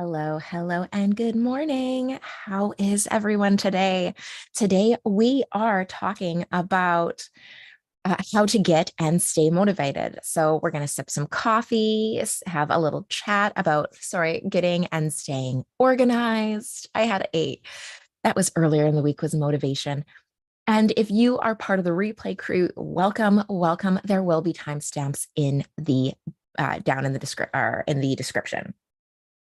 Hello, hello, and good morning. How is everyone today? Today, we are talking about how to get and stay motivated. So, we're going to sip some coffee, have a little chat about, getting and staying organized. That was earlier in the week, was motivation. And if you are part of the replay crew, welcome, welcome. There will be timestamps in the down in the description,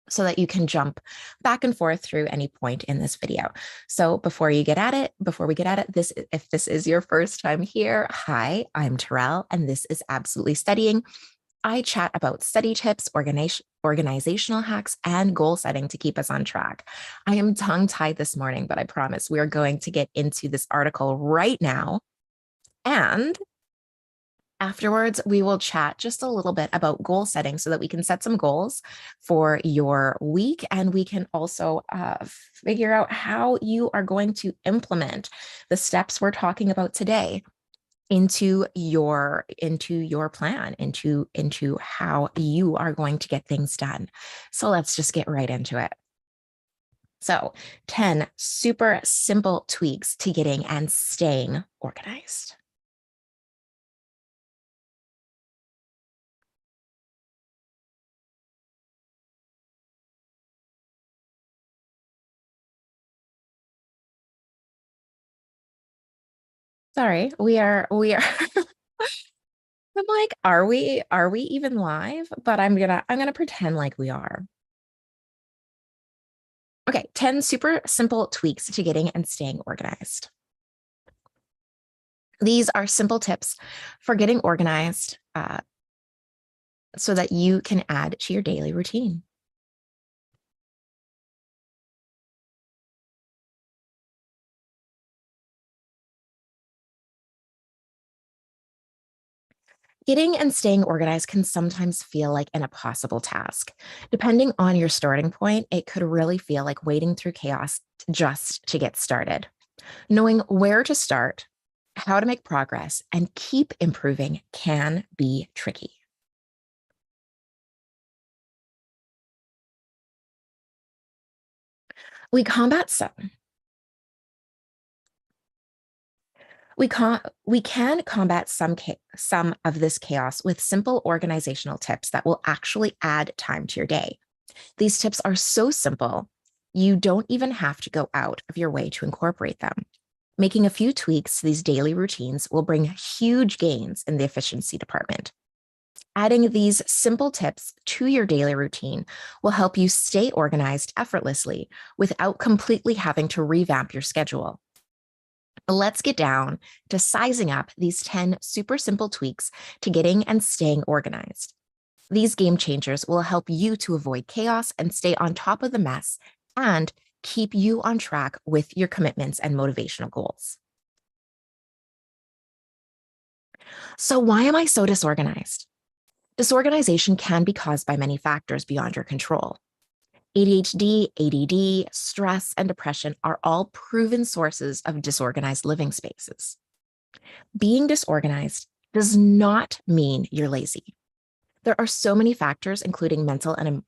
so that you can jump back and forth through any point in this video. So before we get at it, if this is your first time here, hi, I'm Terrell, and this is Absolutely Studying. I chat about study tips, organizational hacks, and goal setting to keep us on track. I am tongue-tied this morning, but I promise we are going to get into this article right now. And afterwards, we will chat just a little bit about goal setting so that we can set some goals for your week. And we can also figure out how you are going to implement the steps we're talking about today into your plan, into how you are going to get things done. So let's just get right into it. So 10 super simple tweaks to getting and staying organized. Sorry, we are I'm like, are we even live? But I'm gonna pretend like we are. Okay, 10 super simple tweaks to getting and staying organized. These are simple tips for getting organized so that you can add to your daily routine. Getting and staying organized can sometimes feel like an impossible task. Depending on your starting point, it could really feel like wading through chaos just to get started. Knowing where to start, how to make progress, and keep improving can be tricky. We combat some. We can combat some of this chaos with simple organizational tips that will actually add time to your day. These tips are so simple, you don't even have to go out of your way to incorporate them. Making a few tweaks to these daily routines will bring huge gains in the efficiency department. Adding these simple tips to your daily routine will help you stay organized effortlessly without completely having to revamp your schedule. Let's get down to sizing up these 10 super simple tweaks to getting and staying organized. These game changers will help you to avoid chaos and stay on top of the mess and keep you on track with your commitments and motivational goals. So, why am I so disorganized? Disorganization can be caused by many factors beyond your control. ADHD, ADD, stress, and depression are all proven sources of disorganized living spaces. Being disorganized does not mean you're lazy. There are so many factors, including mental and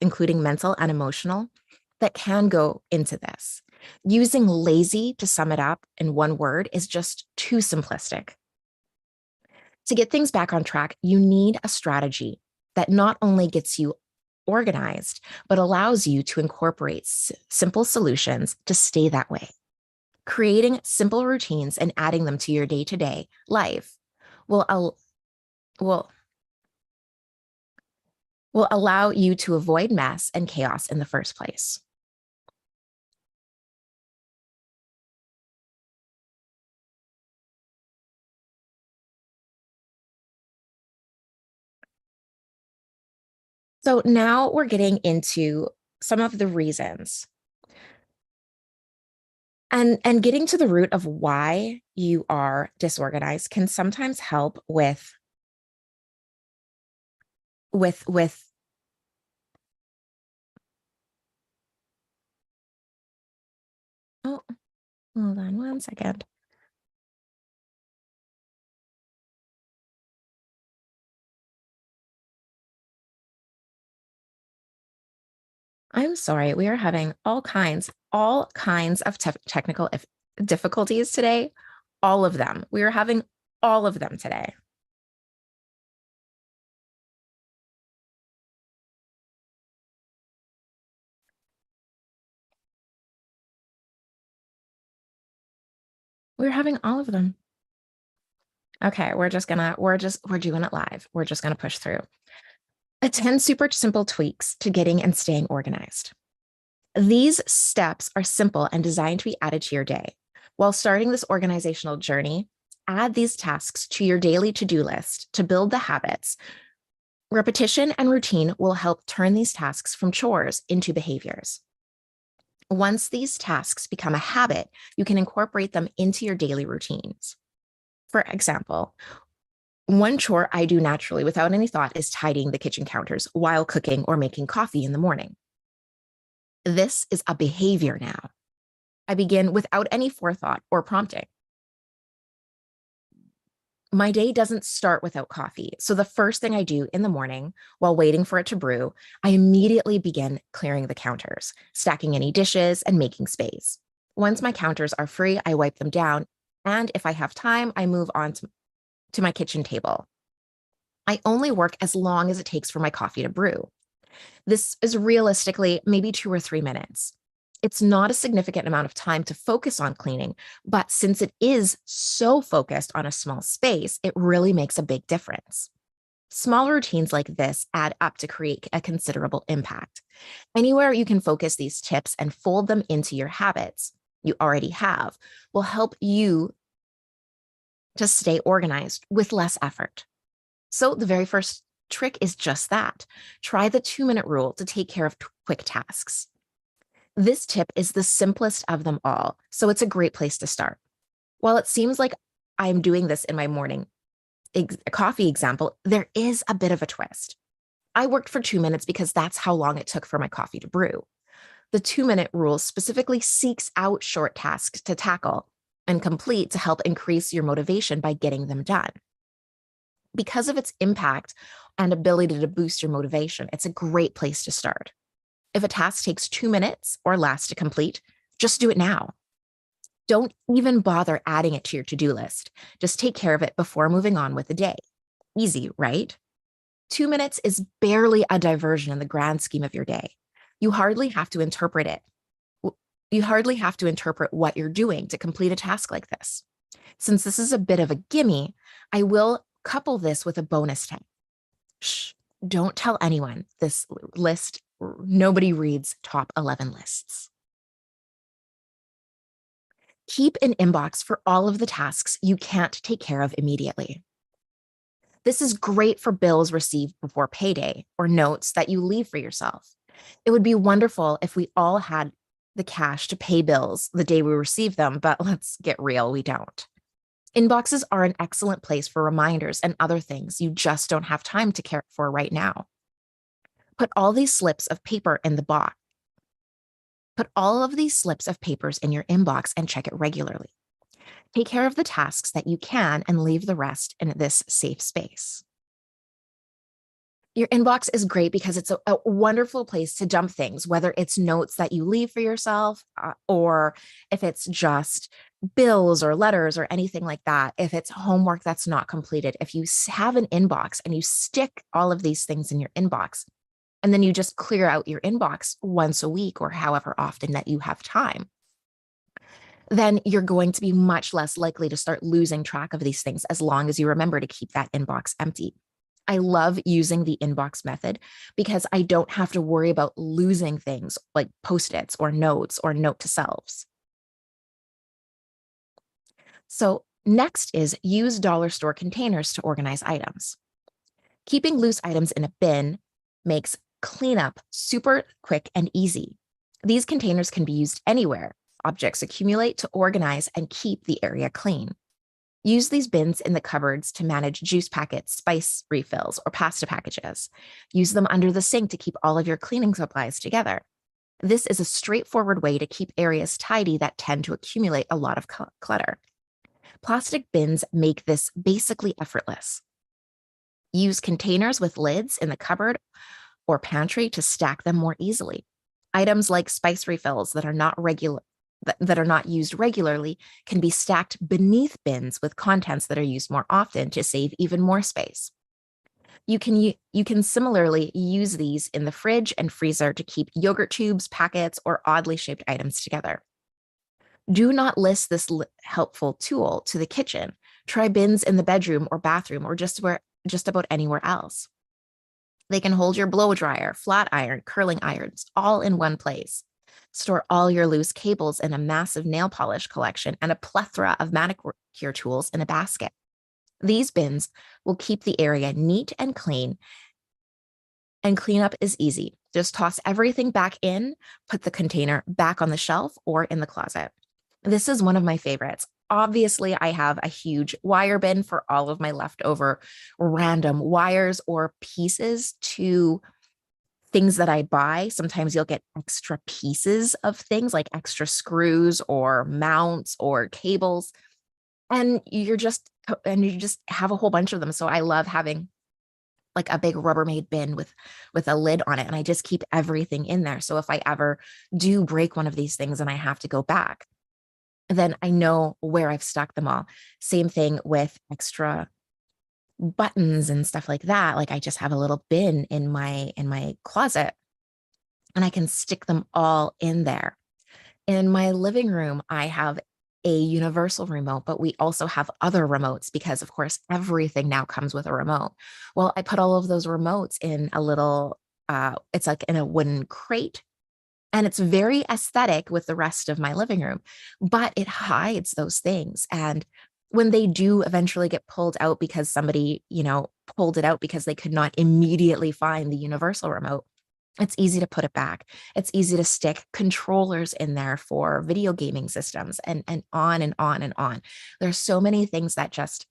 emotional, that can go into this. Using lazy to sum it up in one word is just too simplistic. To get things back on track, you need a strategy that not only gets you organized, but allows you to incorporate simple solutions to stay that way. Creating simple routines and adding them to your day-to-day life will, will, will allow you to avoid mess and chaos in the first place. So now we're getting into some of the reasons and getting to the root of why you are disorganized can sometimes help with oh, hold on one second. I'm sorry. We are having all kinds of technical difficulties today. All of them. We are having all of them today. We're having all of them. Okay, we're doing it live. We're just gonna push through. 10 super simple tweaks to getting and staying organized. These steps are simple and designed to be added to your day. While starting this organizational journey, add these tasks to your daily to-do list to build the habits. Repetition and routine will help turn these tasks from chores into behaviors. Once these tasks become a habit, you can incorporate them into your daily routines. For example, one chore I do naturally without any thought is tidying the kitchen counters while cooking or making coffee in the morning. This is a behavior now. I begin without any forethought or prompting. My day doesn't start without coffee. So the first thing I do in the morning while waiting for it to brew, I immediately begin clearing the counters, stacking any dishes and making space. Once my counters are free, I wipe them down. And if I have time, I move on to my kitchen table. I only work as long as it takes for my coffee to brew. This is realistically maybe 2 or 3 minutes. It's not a significant amount of time to focus on cleaning, but since it is so focused on a small space, it really makes a big difference. Small routines like this add up to create a considerable impact. Anywhere you can focus these tips and fold them into your habits you already have will help you to stay organized with less effort. So the very first trick is just that. Try the 2-minute rule to take care of quick tasks. This tip is the simplest of them all, so it's a great place to start. While it seems like I'm doing this in my morning coffee example, there is a bit of a twist. I worked for 2 minutes because that's how long it took for my coffee to brew. The 2-minute rule specifically seeks out short tasks to tackle and complete to help increase your motivation by getting them done. Because of its impact and ability to boost your motivation, it's a great place to start. If a task takes 2 minutes or less to complete, just do it now. Don't even bother adding it to your to-do list. Just take care of it before moving on with the day. Easy, right? 2 minutes is barely a diversion in the grand scheme of your day. You hardly have to interpret it. You hardly have to interpret what you're doing to complete a task like this. Since this is a bit of a gimme, I will couple this with a bonus tip. Shh, don't tell anyone this list. Nobody reads top 11 lists. Keep an inbox for all of the tasks you can't take care of immediately. This is great for bills received before payday or notes that you leave for yourself. It would be wonderful if we all had the cash to pay bills the day we receive them, but let's get real, we don't. Inboxes are an excellent place for reminders and other things you just don't have time to care for right now. Put all these slips of paper in the box. Put all of these slips of papers in your inbox and check it regularly. Take care of the tasks that you can and leave the rest in this safe space. Your inbox is great because it's a wonderful place to dump things, whether it's notes that you leave for yourself or if it's just bills or letters or anything like that. If it's homework that's not completed, if you have an inbox and you stick all of these things in your inbox, and then you just clear out your inbox once a week or however often that you have time, then you're going to be much less likely to start losing track of these things as long as you remember to keep that inbox empty. I love using the inbox method because I don't have to worry about losing things like Post-its or notes or note to selves. So next is use dollar store containers to organize items. Keeping loose items in a bin makes cleanup super quick and easy. These containers can be used anywhere. Objects accumulate to organize and keep the area clean. Use these bins in the cupboards to manage juice packets, spice refills, or pasta packages. Use them under the sink to keep all of your cleaning supplies together. This is a straightforward way to keep areas tidy that tend to accumulate a lot of clutter. Plastic bins make this basically effortless. Use containers with lids in the cupboard or pantry to stack them more easily. Items like spice refills that are not used regularly can be stacked beneath bins with contents that are used more often to save even more space. You can similarly use these in the fridge and freezer to keep yogurt tubes, packets, or oddly shaped items together. Do not list this helpful tool to the kitchen. Try bins in the bedroom or bathroom or just about anywhere else. They can hold your blow dryer, flat iron, curling irons, all in one place. Store all your loose cables in a massive nail polish collection and a plethora of manicure tools in a basket. These bins will keep the area neat and clean, and cleanup is easy. Just toss everything back in, put the container back on the shelf or in the closet. This is one of my favorites. Obviously, I have a huge wire bin for all of my leftover random wires or pieces to things that I buy. Sometimes you'll get extra pieces of things like extra screws or mounts or cables, and you just have a whole bunch of them. So I love having like a big Rubbermaid bin with a lid on it, and I just keep everything in there. So if I ever do break one of these things and I have to go back, then I know where I've stuck them all. Same thing with extra buttons and stuff like that. Like I just have a little bin in my closet and I can stick them all in there. In my living room, I have a universal remote, but we also have other remotes because, of course, everything now comes with a remote. Well, I put all of those remotes in a little, it's like in a wooden crate, and it's very aesthetic with the rest of my living room, but it hides those things. And when they do eventually get pulled out because somebody, pulled it out because they could not immediately find the universal remote, it's easy to put it back. It's easy to stick controllers in there for video gaming systems and on and on and on. There's so many things that just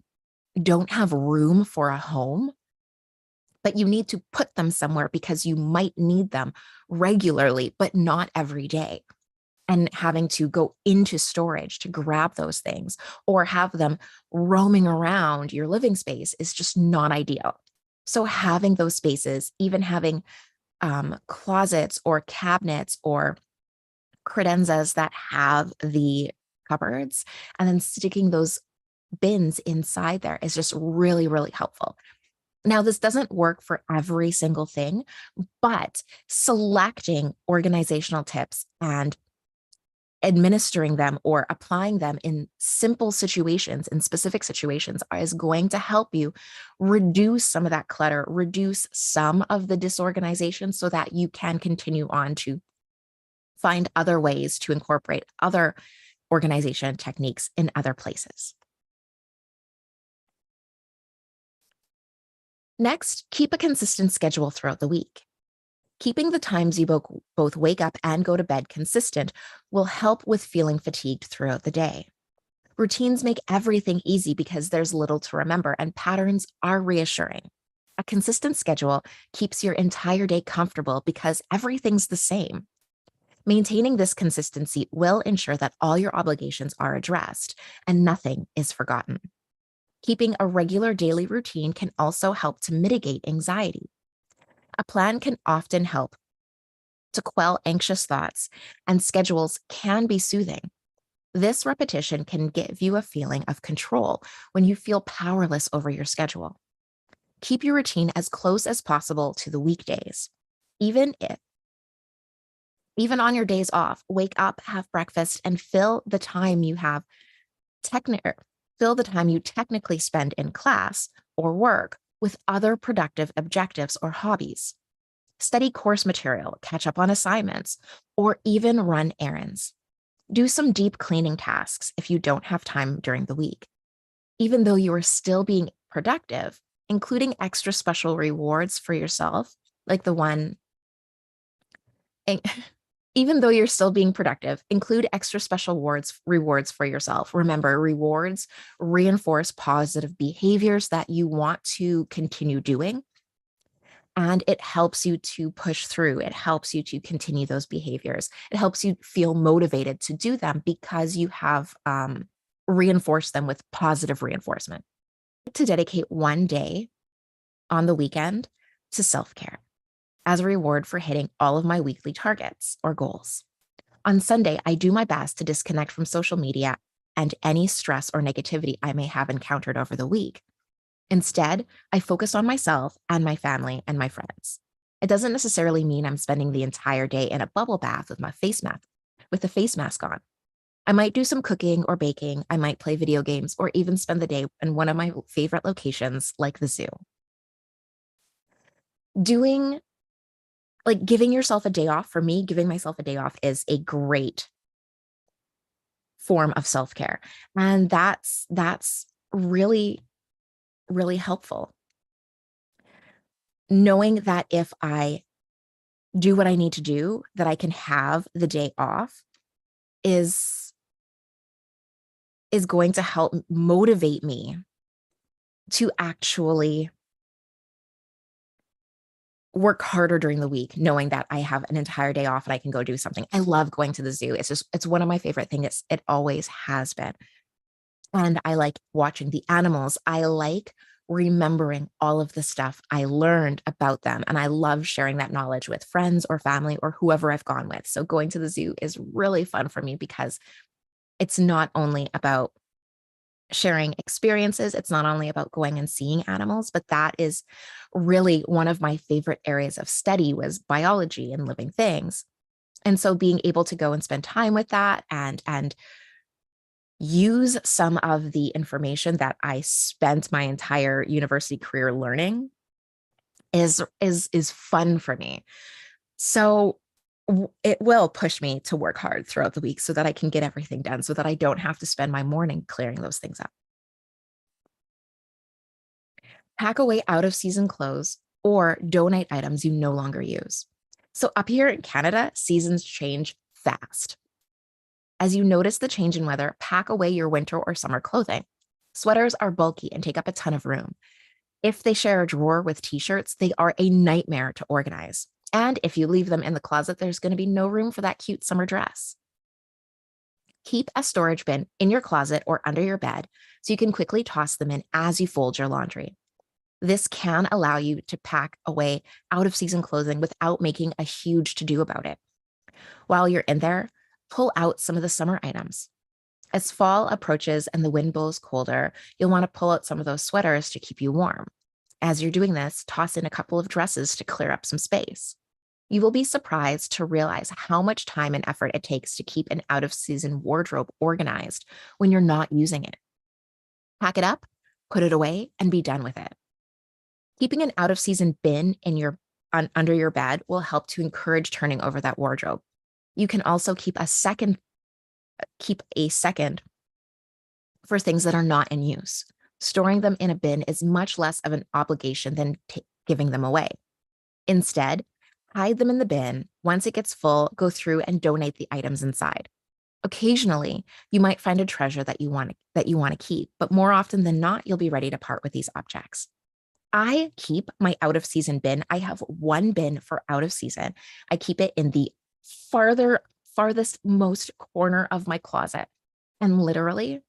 don't have room for a home, but you need to put them somewhere because you might need them regularly, but not every day. And having to go into storage to grab those things or have them roaming around your living space is just not ideal. So having those spaces, even having closets or cabinets or credenzas that have the cupboards and then sticking those bins inside there is just really, really helpful. Now, this doesn't work for every single thing, but selecting organizational tips and administering them or applying them in simple situations, in specific situations, is going to help you reduce some of that clutter, reduce some of the disorganization so that you can continue on to find other ways to incorporate other organization techniques in other places. Next, keep a consistent schedule throughout the week. Keeping the times you both wake up and go to bed consistent will help with feeling fatigued throughout the day. Routines make everything easy because there's little to remember, and patterns are reassuring. A consistent schedule keeps your entire day comfortable because everything's the same. Maintaining this consistency will ensure that all your obligations are addressed and nothing is forgotten. Keeping a regular daily routine can also help to mitigate anxiety. A plan can often help to quell anxious thoughts, and schedules can be soothing. This repetition can give you a feeling of control when you feel powerless over your schedule. Keep your routine as close as possible to the weekdays. Even on your days off, wake up, have breakfast, and fill the time you technically spend in class or work with other productive objectives or hobbies. Study course material, catch up on assignments, or even run errands. Do some deep cleaning tasks if you don't have time during the week. Even though you are still being productive, including extra special rewards for yourself, like the one even though you're still being productive, include extra special rewards for yourself. Remember, rewards reinforce positive behaviors that you want to continue doing. And it helps you to push through. It helps you to continue those behaviors. It helps you feel motivated to do them because you have reinforced them with positive reinforcement. To dedicate one day on the weekend to self-care. as a reward for hitting all of my weekly targets or goals. On Sunday, I do my best to disconnect from social media and any stress or negativity I may have encountered over the week. Instead, I focus on myself and my family and my friends. It doesn't necessarily mean I'm spending the entire day in a bubble bath with a face mask on. I might do some cooking or baking. I might play video games or even spend the day in one of my favorite locations like the zoo. Doing like giving yourself a day off, for me, giving myself a day off is a great form of self-care. And that's really, really helpful. Knowing that if I do what I need to do, that I can have the day off is going to help motivate me to actually work harder during the week, knowing that I have an entire day off and I can go do something. I love going to the zoo. It's one of my favorite things. It always has been. And I like watching the animals. I like remembering all of the stuff I learned about them. And I love sharing that knowledge with friends or family or whoever I've gone with. So going to the zoo is really fun for me because it's not only about sharing experiences. It's not only about going and seeing animals, but that is really one of my favorite areas of study was biology and living things. And so being able to go and spend time with that and use some of the information that I spent my entire university career learning is fun for me. So it will push me to work hard throughout the week so that I can get everything done, so that I don't have to spend my morning clearing those things up. Pack away out of season clothes or donate items you no longer use. So up here in Canada, seasons change fast. As you notice the change in weather, pack away your winter or summer clothing. Sweaters are bulky and take up a ton of room. If they share a drawer with t-shirts, they are a nightmare to organize. And if you leave them in the closet, there's going to be no room for that cute summer dress. Keep a storage bin in your closet or under your bed so you can quickly toss them in as you fold your laundry. This can allow you to pack away out of season clothing without making a huge to-do about it. While you're in there, pull out some of the summer items. As fall approaches and the wind blows colder, you'll want to pull out some of those sweaters to keep you warm. As you're doing this, toss in a couple of dresses to clear up some space. You will be surprised to realize how much time and effort it takes to keep an out-of-season wardrobe organized when you're not using it. Pack it up, put it away, and be done with it. Keeping an out-of-season bin under your bed will help to encourage turning over that wardrobe. You can also keep a second for things that are not in use. Storing them in a bin is much less of an obligation than giving them away. Instead, hide them in the bin. Once it gets full, go through and donate the items inside. Occasionally, you might find a treasure that you want to keep, but more often than not, you'll be ready to part with these objects. I keep my out of season bin. I have one bin for out of season. I keep it in the farthest most corner of my closet. And literally,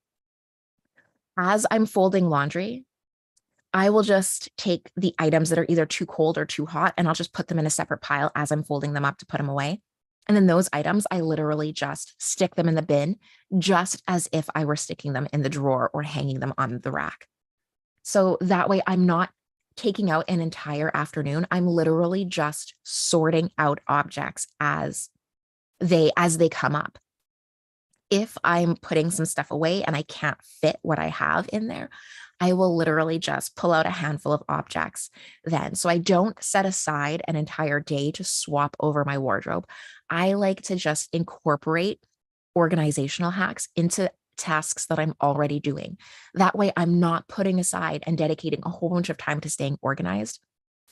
as I'm folding laundry, I will just take the items that are either too cold or too hot, and I'll just put them in a separate pile as I'm folding them up to put them away. And then those items, I literally just stick them in the bin, just as if I were sticking them in the drawer or hanging them on the rack. So that way I'm not taking out an entire afternoon. I'm literally just sorting out objects as they come up. If I'm putting some stuff away and I can't fit what I have in there, I will literally just pull out a handful of objects then. So I don't set aside an entire day to swap over my wardrobe. I like to just incorporate organizational hacks into tasks that I'm already doing. That way I'm not putting aside and dedicating a whole bunch of time to staying organized.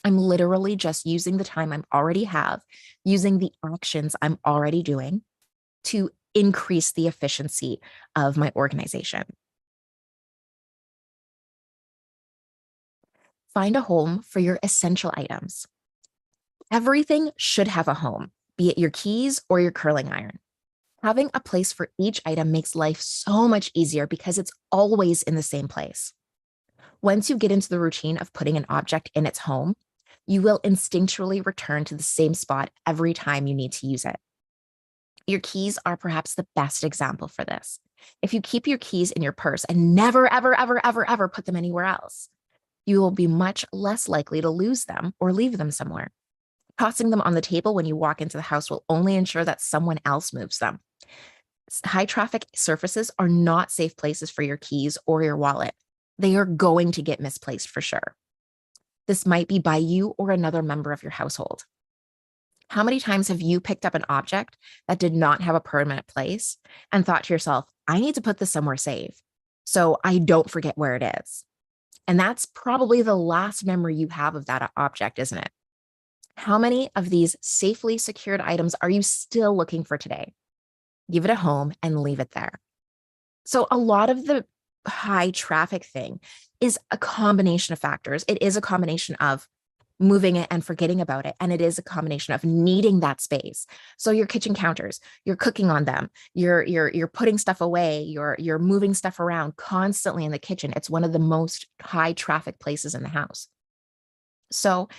I'm literally just using the time I already have, using the actions I'm already doing to increase the efficiency of my organization. Find a home for your essential items. Everything should have a home, be it your keys or your curling iron. Having a place for each item makes life so much easier because it's always in the same place. Once you get into the routine of putting an object in its home, You will instinctually return to the same spot every time you need to use it. Your keys are perhaps the best example for this. If you keep your keys in your purse and never, ever, ever, ever, ever put them anywhere else, you will be much less likely to lose them or leave them somewhere. Tossing them on the table when you walk into the house will only ensure that someone else moves them. High traffic surfaces are not safe places for your keys or your wallet. They are going to get misplaced for sure. This might be by you or another member of your household. How many times have you picked up an object that did not have a permanent place and thought to yourself, I need to put this somewhere safe so I don't forget where it is? And that's probably the last memory you have of that object, isn't it? How many of these safely secured items are you still looking for today? Give it a home and leave it there. So a lot of the high traffic thing is a combination of factors. It is a combination of moving it and forgetting about it. And it is a combination of needing that space. So your kitchen counters, you're cooking on them, you're putting stuff away, you're moving stuff around constantly in the kitchen. It's one of the most high traffic places in the house. So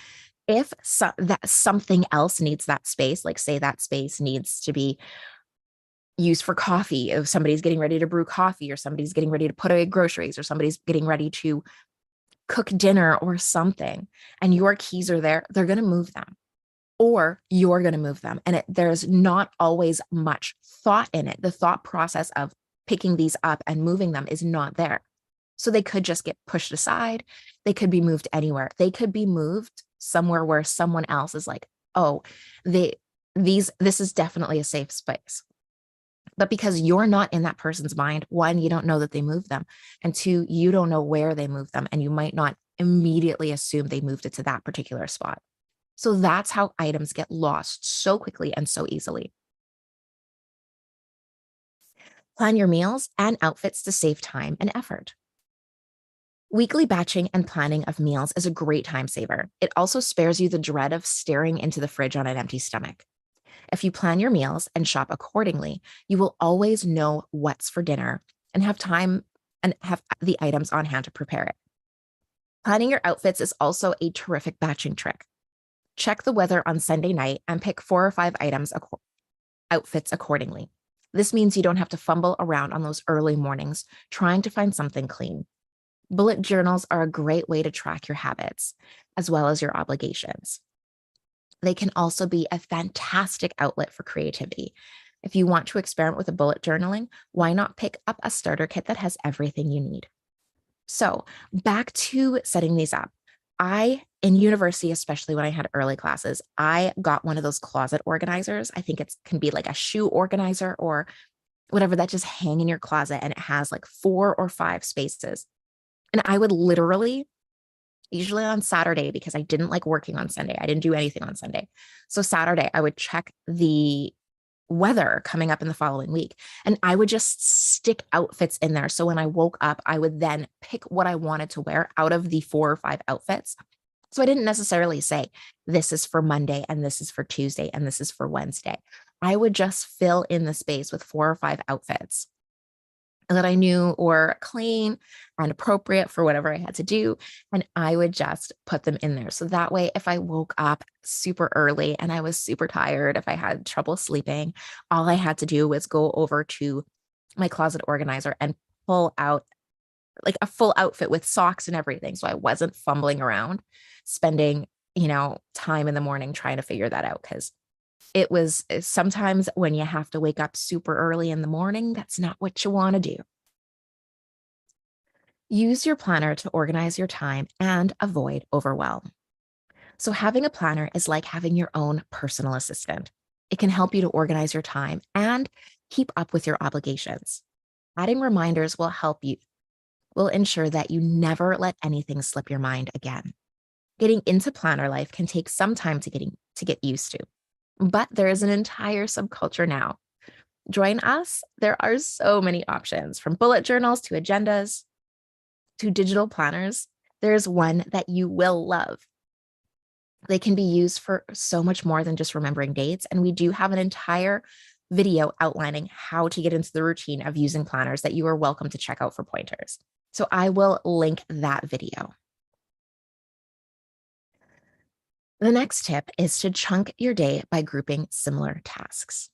if that something else needs that space, like say that space needs to be used for coffee, if somebody's getting ready to brew coffee, or somebody's getting ready to put away groceries, or somebody's getting ready to cook dinner or something, and your keys are there, they're going to move them, or you're going to move them. And there's not always much thought in it. The thought process of picking these up and moving them is not there. So they could just get pushed aside. They could be moved anywhere. They could be moved somewhere where someone else is like, oh, this is definitely a safe space. But because you're not in that person's mind, one, you don't know that they moved them. And two, you don't know where they moved them. And you might not immediately assume they moved it to that particular spot. So that's how items get lost so quickly and so easily. Plan your meals and outfits to save time and effort. Weekly batching and planning of meals is a great time saver. It also spares you the dread of staring into the fridge on an empty stomach. If you plan your meals and shop accordingly, you will always know what's for dinner and have time and have the items on hand to prepare it. Planning your outfits is also a terrific batching trick. Check the weather on Sunday night and pick 4 or 5 outfits accordingly. This means you don't have to fumble around on those early mornings trying to find something clean. Bullet journals are a great way to track your habits as well as your obligations. They can also be a fantastic outlet for creativity. If you want to experiment with a bullet journaling, why not pick up a starter kit that has everything you need? So back to setting these up. In university, especially when I had early classes, I got one of those closet organizers. I think it can be like a shoe organizer or whatever that just hang in your closet. And it has like 4 or 5 spaces. And I would literally, usually on Saturday, because I didn't like working on Sunday, I didn't do anything on Sunday. So Saturday, I would check the weather coming up in the following week, and I would just stick outfits in there. So when I woke up, I would then pick what I wanted to wear out of the 4 or 5 outfits. So I didn't necessarily say, this is for Monday, and this is for Tuesday, and this is for Wednesday. I would just fill in the space with 4 or 5 outfits that I knew were clean and appropriate for whatever I had to do. And I would just put them in there. So that way, if I woke up super early and I was super tired, if I had trouble sleeping, all I had to do was go over to my closet organizer and pull out like a full outfit with socks and everything. So I wasn't fumbling around, spending, time in the morning trying to figure that out, because it was sometimes when you have to wake up super early in the morning, that's not what you want to do. Use your planner to organize your time and avoid overwhelm. So having a planner is like having your own personal assistant. It can help you to organize your time and keep up with your obligations. Adding reminders will ensure that you never let anything slip your mind again. Getting into planner life can take some time to get used to. But there is an entire subculture now. Join us. There are so many options, from bullet journals to agendas to digital planners. There's one that you will love. They can be used for so much more than just remembering dates. And we do have an entire video outlining how to get into the routine of using planners that you are welcome to check out for pointers. So I will link that video. The next tip is to chunk your day by grouping similar tasks.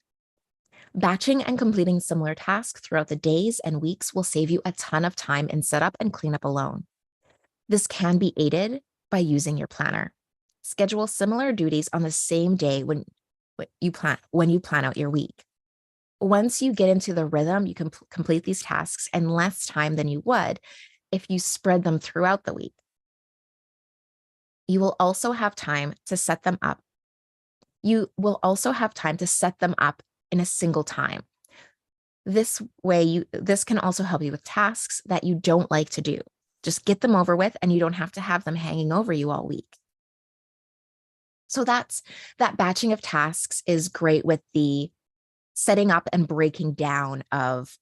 Batching and completing similar tasks throughout the days and weeks will save you a ton of time in setup and cleanup alone. This can be aided by using your planner. Schedule similar duties on the same day when you plan out your week. Once you get into the rhythm, you can complete these tasks in less time than you would if you spread them throughout the week. You will also have time to set them up. In a single time. This can also help you with tasks that you don't like to do. Just get them over with and you don't have to have them hanging over you all week. So that batching of tasks is great with the setting up and breaking down of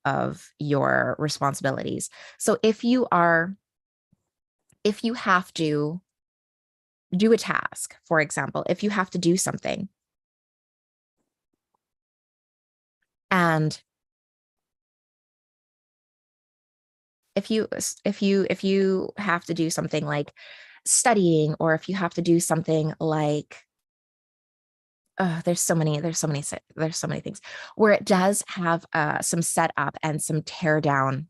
your responsibilities. So if you have to do a task, for example, if you have to do something and if you have to do something like studying, or if you have to do something like there's so many things where it does have some setup and some takedown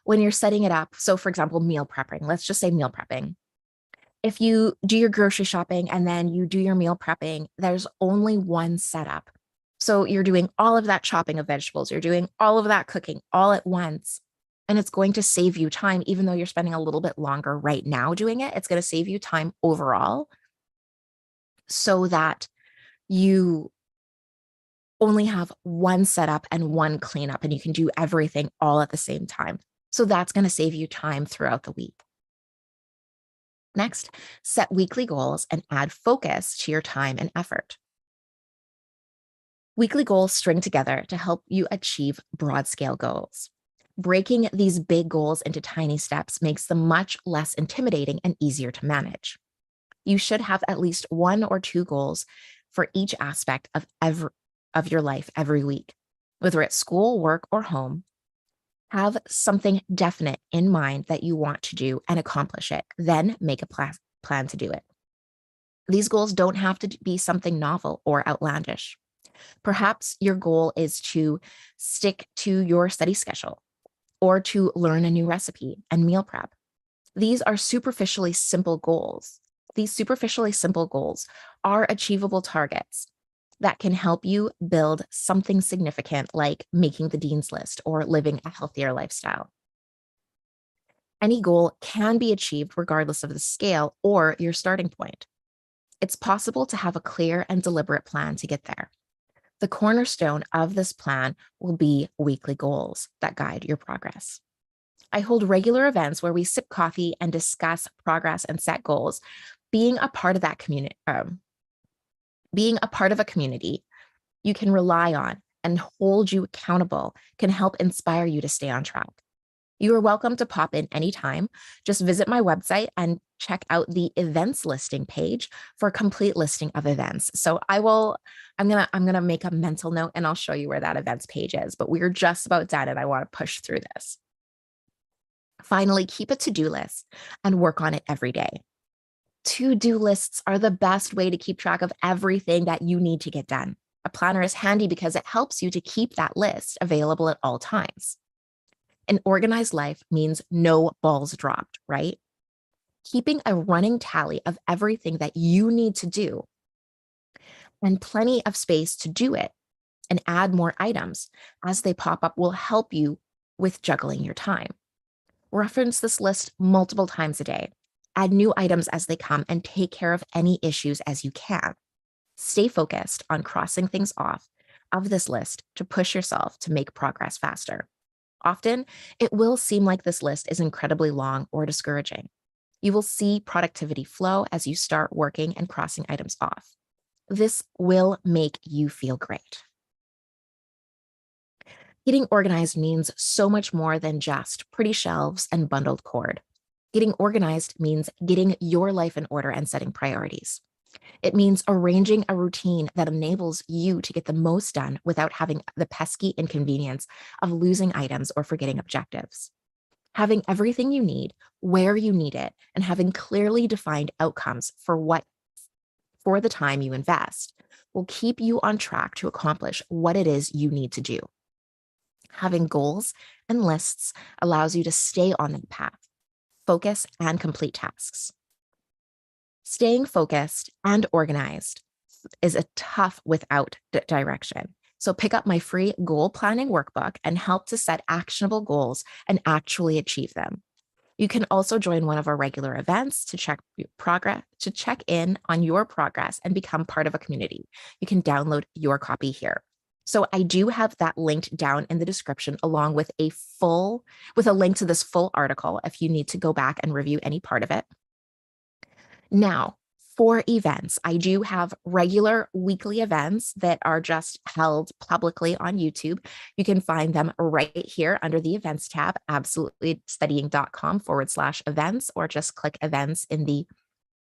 when you're setting it up. So for example, meal prepping, let's just say meal prepping. If you do your grocery shopping and then you do your meal prepping, there's only one setup. So you're doing all of that chopping of vegetables, you're doing all of that cooking all at once. And it's going to save you time, even though you're spending a little bit longer right now doing it. It's going to save you time overall so that you only have one setup and one cleanup, and you can do everything all at the same time. So that's going to save you time throughout the week. Next, set weekly goals and add focus to your time and effort. Weekly goals string together to help you achieve broad scale goals. Breaking these big goals into tiny steps makes them much less intimidating and easier to manage. You should have at least 1 or 2 goals for each aspect of your life every week, whether it's school, work, or home. Have something definite in mind that you want to do and accomplish it. Then make a plan to do it. These goals don't have to be something novel or outlandish. Perhaps your goal is to stick to your study schedule or to learn a new recipe and meal prep. These are superficially simple goals. These superficially simple goals are achievable targets that can help you build something significant, like making the dean's list or living a healthier lifestyle. Any goal can be achieved regardless of the scale or your starting point. It's possible to have a clear and deliberate plan to get there. The cornerstone of this plan will be weekly goals that guide your progress. I hold regular events where we sip coffee and discuss progress and set goals. Being a part of that community, being a part of a community you can rely on and hold you accountable can help inspire you to stay on track. You are welcome to pop in anytime. Just visit my website and check out the events listing page for a complete listing of events. So I'm gonna make a mental note and I'll show you where that events page is, but we're just about done and I want to push through this. Finally, keep a to-do list and work on it every day. To-do lists are the best way to keep track of everything that you need to get done. A planner is handy because it helps you to keep that list available at all times. An organized life means no balls dropped, right? Keeping a running tally of everything that you need to do and plenty of space to do it and add more items as they pop up will help you with juggling your time. Reference this list multiple times a day. Add new items as they come and take care of any issues as you can. Stay focused on crossing things off of this list to push yourself to make progress faster. Often, it will seem like this list is incredibly long or discouraging. You will see productivity flow as you start working and crossing items off. This will make you feel great. Getting organized means so much more than just pretty shelves and bundled cord. Getting organized means getting your life in order and setting priorities. It means arranging a routine that enables you to get the most done without having the pesky inconvenience of losing items or forgetting objectives. Having everything you need, where you need it, and having clearly defined outcomes for the time you invest will keep you on track to accomplish what it is you need to do. Having goals and lists allows you to stay on that path, focus, and complete tasks. Staying focused and organized is a tough without direction. So pick up my free goal planning workbook and help to set actionable goals and actually achieve them. You can also join one of our regular events to check in on your progress and become part of a community. You can download your copy here. So I do have that linked down in the description along with a link to this full article if you need to go back and review any part of it. Now, for events, I do have regular weekly events that are just held publicly on YouTube. You can find them right here under the events tab, absolutelystudying.com/events, or just click events in the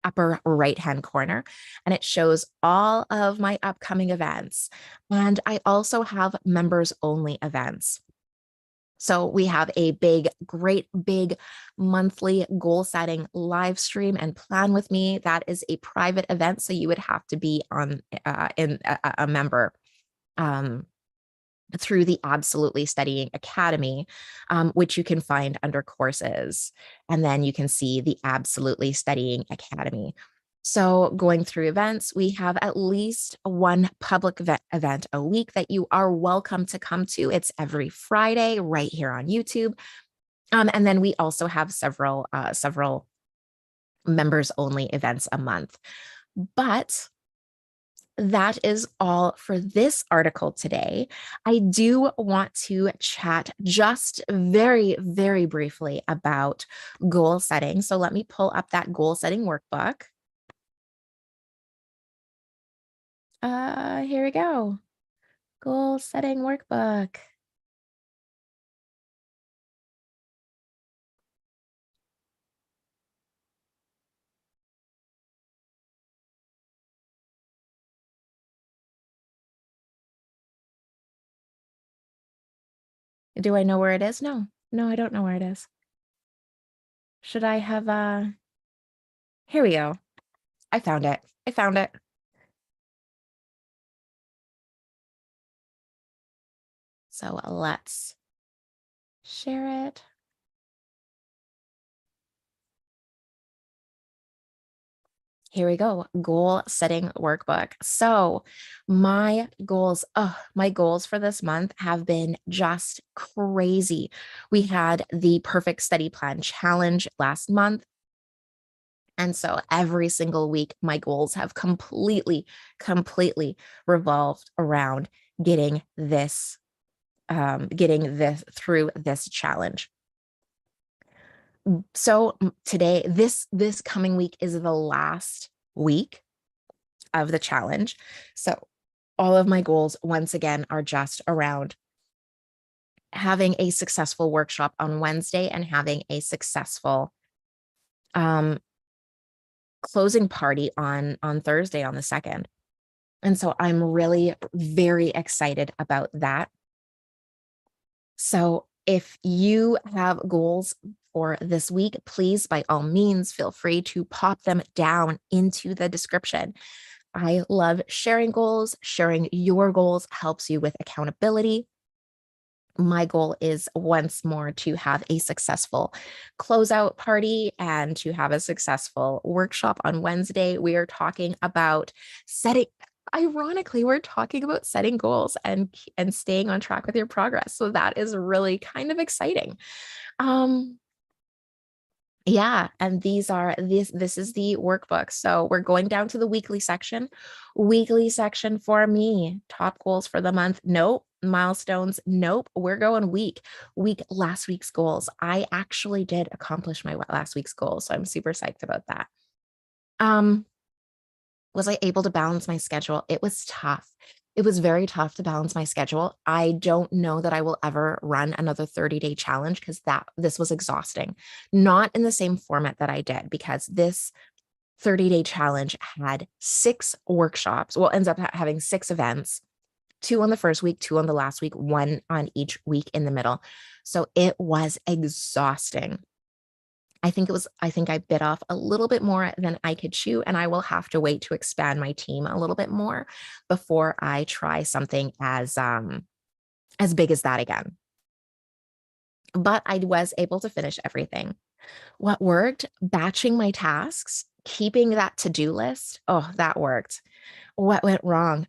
upper right-hand corner, and it shows all of my upcoming events. And I also have members only events. So we have a great big monthly goal setting live stream and plan with me. That is a private event. So you would have to be a member through the Absolutely Studying Academy, which you can find under courses. And then you can see the Absolutely Studying Academy. So going through events, we have at least one public event a week that you are welcome to come to. It's every Friday right here on YouTube. And then we also have several members only events a month. But that is all for this article today. I do want to chat just very, very briefly about goal setting. So let me pull up that goal setting workbook. Here we go. Goal setting workbook. Do I know where it is? No, I don't know where it is. Should I have, here we go. I found it. So let's share it. Here we go. Goal setting workbook. So my goals for this month have been just crazy. We had the Perfect Study Plan Challenge last month. And so every single week, my goals have completely revolved around getting this through this challenge. So today, this coming week is the last week of the challenge. So all of my goals, once again, are just around having a successful workshop on Wednesday and having a successful closing party on Thursday on the 2nd. And so I'm really very excited about that. So if you have goals for this week, please, by all means, feel free to pop them down into the description. I love sharing goals. Sharing your goals helps you with accountability. My goal is once more to have a successful closeout party and to have a successful workshop on Wednesday. We are talking about ironically, we're talking about setting goals and staying on track with your progress. So that is really kind of exciting. Yeah, and this is the workbook. So we're going down to the weekly section. Weekly section for me, top goals for the month. Nope. Milestones. Nope. We're going last week's goals. I actually did accomplish my last week's goals. So I'm super psyched about that. Was I able to balance my schedule? It was tough. It was very tough to balance my schedule. I don't know that I will ever run another 30-day challenge because this was exhausting. Not in the same format that I did, because this 30-day challenge had 6 workshops. Well, ends up having 6 events 2 on the first week, 2 on the last week, 1 on each week in the middle. So it was exhausting. I think I bit off a little bit more than I could chew, and I will have to wait to expand my team a little bit more before I try something as big as that again. But I was able to finish everything. What worked? Batching my tasks, keeping that to-do list. Oh, that worked. What went wrong?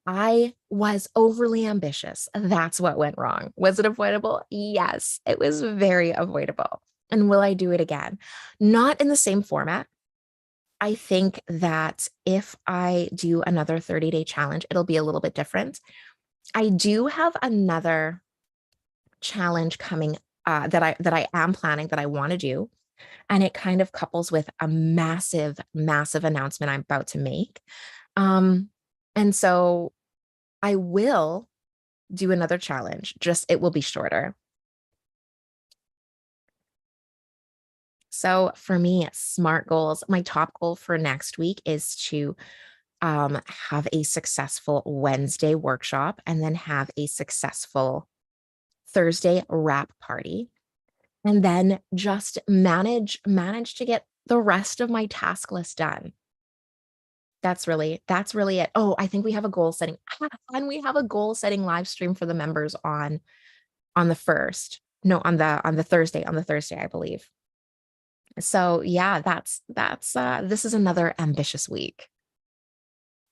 I was overly ambitious. That's what went wrong. Was it avoidable? Yes, it was very avoidable. And will I do it again? Not in the same format. I think that if I do another 30-day challenge, it'll be a little bit different. I do have another challenge coming that I am planning that I want to do, and it kind of couples with a massive announcement I'm about to make. Um, and so I will do another challenge, just it will be shorter. So for me, SMART goals, my top goal for next week is to have a successful Wednesday workshop and then have a successful Thursday wrap party. And then just manage to get the rest of my task list done. That's really it. Oh, I think we have a goal setting and we have a goal setting live stream for the members on the first. No, on the Thursday, I believe. So yeah, that's this is another ambitious week.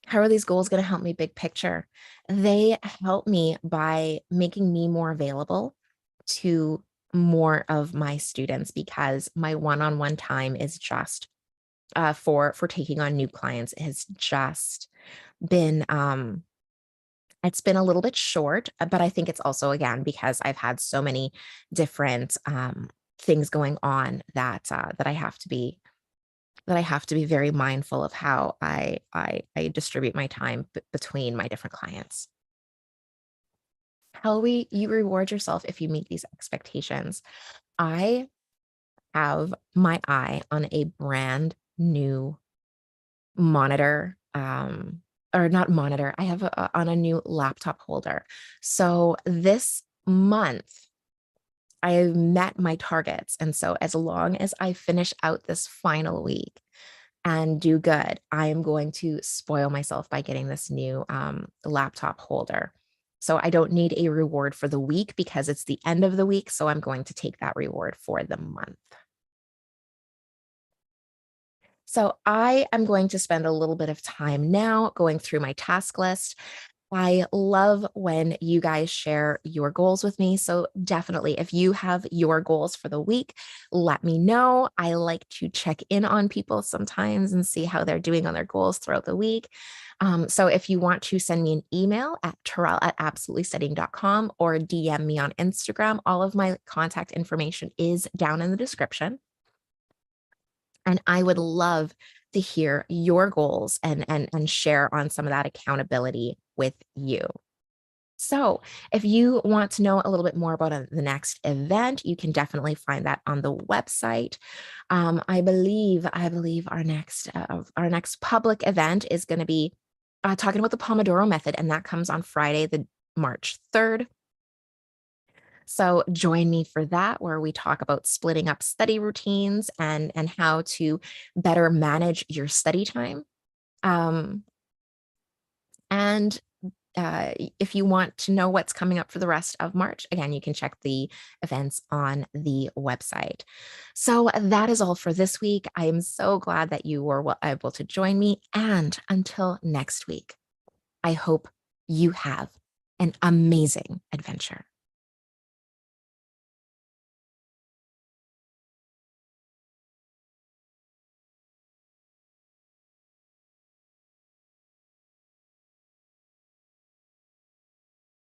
How are these goals going to help me big picture? They help me by making me more available to more of my students because my one-on-one time is just for taking on new clients has just been it's been a little bit short, but I think it's also again because I've had so many different things going on that I have to be very mindful of how I distribute my time between my different clients. How we you reward yourself if you meet these expectations. I have my eye on a brand new monitor, or not monitor. I have on a new laptop holder. So this month I met my targets. And so as long as I finish out this final week and do good, I am going to spoil myself by getting this new laptop holder. So I don't need a reward for the week because it's the end of the week. So I'm going to take that reward for the month. So I am going to spend a little bit of time now going through my task list. I love when you guys share your goals with me. So definitely, if you have your goals for the week, let me know. I like to check in on people sometimes and see how they're doing on their goals throughout the week. So if you want to send me an email at terrell@absolutelystudying.com or DM me on Instagram, all of my contact information is down in the description. And I would love to hear your goals and share on some of that accountability with you. So if you want to know a little bit more about the next event, you can definitely find that on the website. I believe our next public event is going to be talking about the Pomodoro method, and that comes on Friday, the March 3rd. So join me for that, where we talk about splitting up study routines and how to better manage your study time. Um, and if you want to know what's coming up for the rest of March, again, you can check the events on the website. So that is all for this week. I am so glad that you were able to join me. And until next week, I hope you have an amazing adventure.